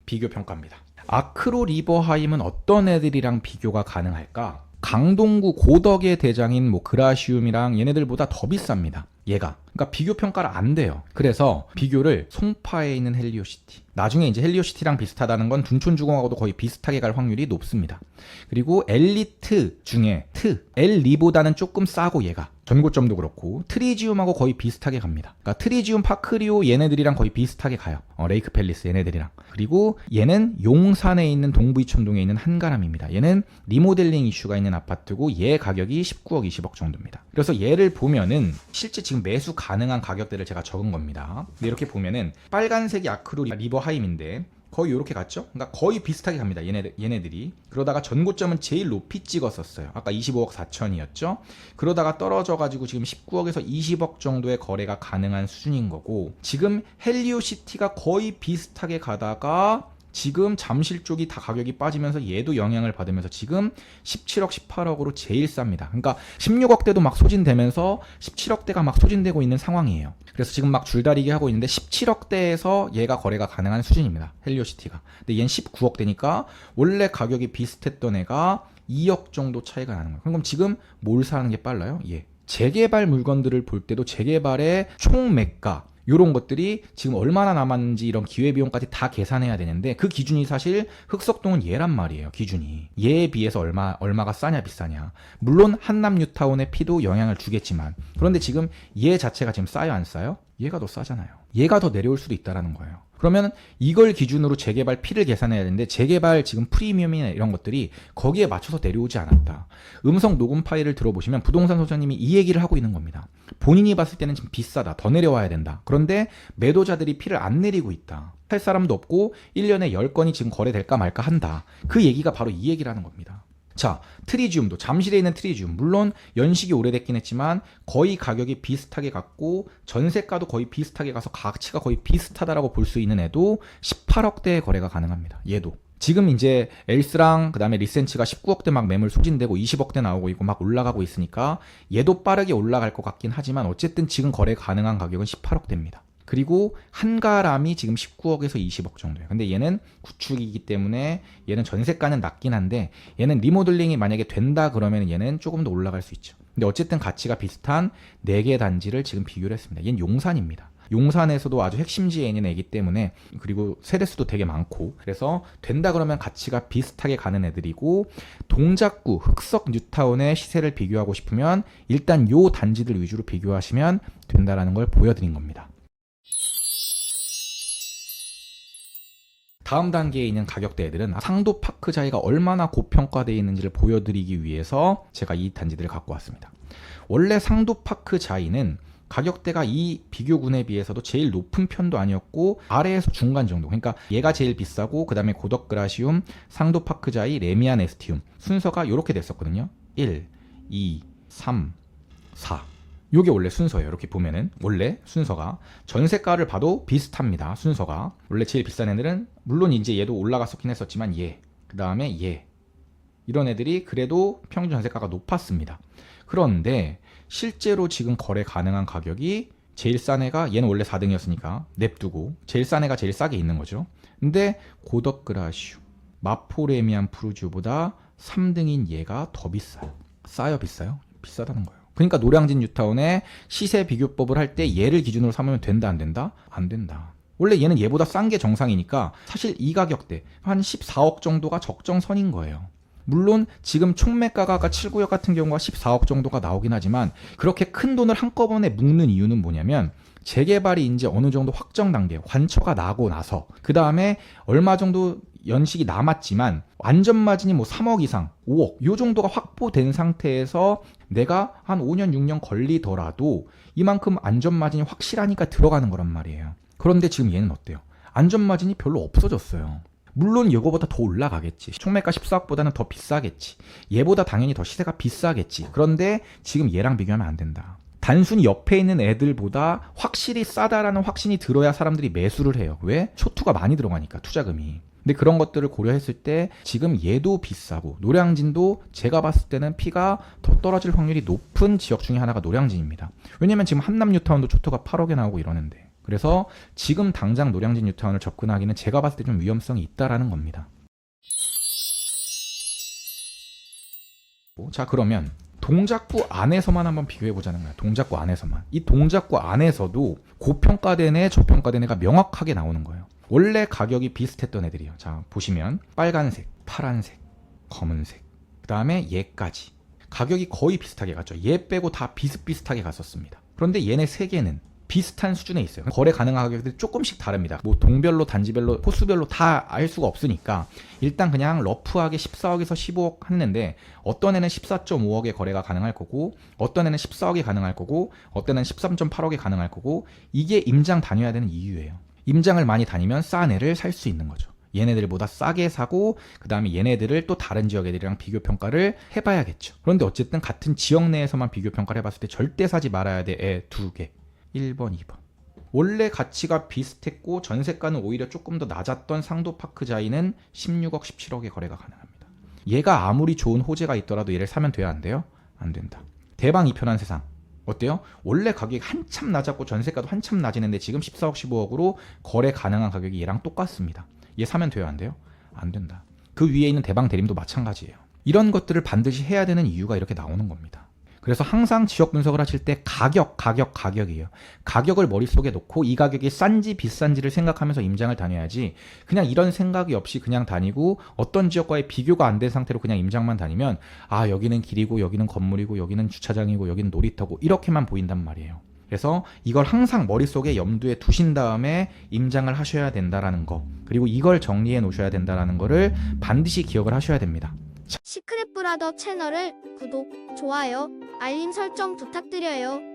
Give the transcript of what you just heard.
비교 평가입니다. 아크로 리버하임은 어떤 애들이랑 비교가 가능할까? 강동구 고덕의 대장인 뭐 그라시움이랑 얘네들보다 더 비쌉니다. 얘가. 그러니까 비교 평가를 안 돼요. 그래서 비교를 송파에 있는 헬리오시티. 나중에 이제 헬리오시티랑 비슷하다는 건 둔촌주공하고도 거의 비슷하게 갈 확률이 높습니다. 그리고 엘리트 중에 엘리보다는 조금 싸고 얘가. 전고점도 그렇고 트리지움하고 거의 비슷하게 갑니다. 그러니까 트리지움, 파크리오 얘네들이랑 거의 비슷하게 가요. 레이크 팰리스 얘네들이랑. 그리고 얘는 용산에 있는 동부이촌동에 있는 한가람입니다. 얘는 리모델링 이슈가 있는 아파트고 얘 가격이 19억 20억 정도입니다. 그래서 얘를 보면은 실제 지금 매수 가능한 가격대를 제가 적은 겁니다. 근데 이렇게 보면은 빨간색이 아크로 리버하임인데 거의 이렇게 갔죠? 그러니까 거의 비슷하게 갑니다. 얘네들이. 그러다가 전고점은 제일 높이 찍었었어요. 아까 25억 4천이었죠? 그러다가 떨어져가지고 지금 19억에서 20억 정도의 거래가 가능한 수준인 거고, 지금 헬리오시티가 거의 비슷하게 가다가 지금 잠실 쪽이 다 가격이 빠지면서 얘도 영향을 받으면서 지금 17억 18억으로 제일 쌉니다. 그러니까 16억대도 막 소진되면서 17억대가 막 소진되고 있는 상황이에요. 그래서 지금 막 줄다리기 하고 있는데 17억대에서 얘가 거래가 가능한 수준입니다. 헬리오시티가. 근데 얘는 19억대니까 원래 가격이 비슷했던 애가 2억 정도 차이가 나는 거예요. 그럼 지금 뭘 사는 게 빨라요? 재개발 물건들을 볼 때도 재개발의 총 매가 이런 것들이 지금 얼마나 남았는지 이런 기회비용까지 다 계산해야 되는데, 그 기준이 사실 흑석동은 얘란 말이에요. 기준이 얘에 비해서 얼마가 싸냐 비싸냐. 물론 한남 뉴타운의 피도 영향을 주겠지만, 그런데 지금 얘 자체가 지금 싸요 안 싸요? 얘가 더 싸잖아요. 얘가 더 내려올 수도 있다라는 거예요. 그러면 이걸 기준으로 재개발 피를 계산해야 되는데, 재개발 지금 프리미엄이나 이런 것들이 거기에 맞춰서 내려오지 않았다. 음성 녹음 파일을 들어보시면 부동산 소장님이 이 얘기를 하고 있는 겁니다. 본인이 봤을 때는 지금 비싸다, 더 내려와야 된다. 그런데 매도자들이 피를 안 내리고 있다. 할 사람도 없고 1년에 10건이 지금 거래될까 말까 한다. 그 얘기가 바로 이 얘기라는 겁니다. 자, 트리지움도, 잠실에 있는 트리지움, 물론 연식이 오래됐긴 했지만 거의 가격이 비슷하게 갔고 전세가도 거의 비슷하게 가서 가치가 거의 비슷하다라고 볼 수 있는 애도 18억대의 거래가 가능합니다. 얘도 지금 이제 엘스랑 그 다음에 리센치가 19억대 막 매물 소진되고 20억대 나오고 있고 막 올라가고 있으니까 얘도 빠르게 올라갈 것 같긴 하지만 어쨌든 지금 거래 가능한 가격은 18억대입니다. 그리고 한가람이 지금 19억에서 20억 정도예요. 근데 얘는 구축이기 때문에 얘는 전세가는 낮긴 한데, 얘는 리모델링이 만약에 된다 그러면 얘는 조금 더 올라갈 수 있죠. 근데 어쨌든 가치가 비슷한 4개 단지를 지금 비교를 했습니다. 얘는 용산입니다. 용산에서도 아주 핵심지에 있는 애기 때문에, 그리고 세대수도 되게 많고, 그래서 된다 그러면 가치가 비슷하게 가는 애들이고, 동작구 흑석 뉴타운의 시세를 비교하고 싶으면 일단 요 단지들 위주로 비교하시면 된다라는 걸 보여드린 겁니다. 다음 단계에 있는 가격대들은 상도 파크자이가 얼마나 고평가되어 있는지를 보여드리기 위해서 제가 이 단지들을 갖고 왔습니다. 원래 상도 파크자이는 가격대가 이 비교군에 비해서도 제일 높은 편도 아니었고 아래에서 중간 정도. 그러니까 얘가 제일 비싸고 그 다음에 고덕그라시움, 상도 파크자이, 레미안 에스티움 순서가 이렇게 됐었거든요. 1, 2, 3, 4. 요게 원래 순서예요. 이렇게 보면은 원래 순서가 전세가를 봐도 비슷합니다. 순서가 원래 제일 비싼 애들은 물론 이제 얘도 올라갔었긴 했었지만 그 다음에 이런 애들이 그래도 평균 전세가가 높았습니다. 그런데 실제로 지금 거래 가능한 가격이 제일 싼 애가, 얘는 원래 4등이었으니까 냅두고 제일 싼 애가 제일 싸게 있는 거죠. 근데 고덕그라시움, 마포레미안 푸르지오보다 3등인 얘가 더 비싸요. 싸요 비싸요? 비싸다는 거예요. 그러니까 노량진 뉴타운의 시세 비교법을 할 때 얘를 기준으로 삼으면 된다 안 된다? 안 된다. 원래 얘는 얘보다 싼 게 정상이니까 사실 이 가격대 한 14억 정도가 적정선인 거예요. 물론 지금 총매가가 아까 7구역 같은 경우가 14억 정도가 나오긴 하지만 그렇게 큰 돈을 한꺼번에 묶는 이유는 뭐냐면 재개발이 이제 어느 정도 확정 단계, 완처가 나고 나서 그 다음에 얼마 정도 연식이 남았지만 안전마진이 뭐 3억 이상, 5억 요 정도가 확보된 상태에서 내가 한 5년, 6년 걸리더라도 이만큼 안전마진이 확실하니까 들어가는 거란 말이에요. 그런데 지금 얘는 어때요? 안전마진이 별로 없어졌어요. 물론 이거보다 더 올라가겠지. 총매가 14억보다는 더 비싸겠지. 얘보다 당연히 더 시세가 비싸겠지. 그런데 지금 얘랑 비교하면 안 된다. 단순히 옆에 있는 애들보다 확실히 싸다라는 확신이 들어야 사람들이 매수를 해요. 왜? 초투가 많이 들어가니까, 투자금이. 근데 그런 것들을 고려했을 때 지금 얘도 비싸고 노량진도 제가 봤을 때는 피가 더 떨어질 확률이 높은 지역 중에 하나가 노량진입니다. 왜냐면 지금 한남 뉴타운도 초토가 8억에 나오고 이러는데. 그래서 지금 당장 노량진 뉴타운을 접근하기는 제가 봤을 때 좀 위험성이 있다라는 겁니다. 자, 그러면 동작구 안에서만 한번 비교해 보자는 거야. 동작구 안에서만. 이 동작구 안에서도 고평가된 애, 저평가된 애가 명확하게 나오는 거예요. 원래 가격이 비슷했던 애들이요. 자, 보시면 빨간색, 파란색, 검은색, 그 다음에 얘까지 가격이 거의 비슷하게 갔죠. 얘 빼고 다 비슷비슷하게 갔었습니다. 그런데 얘네 세 개는 비슷한 수준에 있어요. 거래 가능한 가격들이 조금씩 다릅니다. 뭐 동별로, 단지별로, 포수별로 다 알 수가 없으니까 일단 그냥 러프하게 14억에서 15억 했는데 어떤 애는 14.5억에 거래가 가능할 거고 어떤 애는 14억이 가능할 거고 어떤 애는 13.8억에 가능할 거고 이게 임장 다녀야 되는 이유예요. 임장을 많이 다니면 싼 애를 살 수 있는 거죠. 얘네들보다 싸게 사고 그 다음에 얘네들을 또 다른 지역 애들이랑 비교 평가를 해봐야겠죠. 그런데 어쨌든 같은 지역 내에서만 비교 평가를 해봤을 때 절대 사지 말아야 돼 애 두 개. 1번, 2번. 원래 가치가 비슷했고 전세가는 오히려 조금 더 낮았던 상도파크자이는 16억, 17억에 거래가 가능합니다. 얘가 아무리 좋은 호재가 있더라도 얘를 사면 돼야 안 돼요? 안 된다. 대방 이편한 세상. 어때요? 원래 가격이 한참 낮았고 전세가도 한참 낮았는데 지금 14억, 15억으로 거래 가능한 가격이 얘랑 똑같습니다. 얘 사면 돼요? 안 돼요? 안 된다. 그 위에 있는 대방 대림도 마찬가지예요. 이런 것들을 반드시 해야 되는 이유가 이렇게 나오는 겁니다. 그래서 항상 지역 분석을 하실 때 가격이에요. 가격을 머릿속에 놓고 이 가격이 싼지 비싼지를 생각하면서 임장을 다녀야지 그냥 이런 생각이 없이 그냥 다니고 어떤 지역과의 비교가 안 된 상태로 그냥 임장만 다니면 아 여기는 길이고 여기는 건물이고 여기는 주차장이고 여기는 놀이터고 이렇게만 보인단 말이에요. 그래서 이걸 항상 머릿속에 염두에 두신 다음에 임장을 하셔야 된다라는 거 그리고 이걸 정리해 놓으셔야 된다라는 거를 반드시 기억을 하셔야 됩니다. 시크릿 브라더 채널을 구독, 좋아요, 알림 설정 부탁드려요.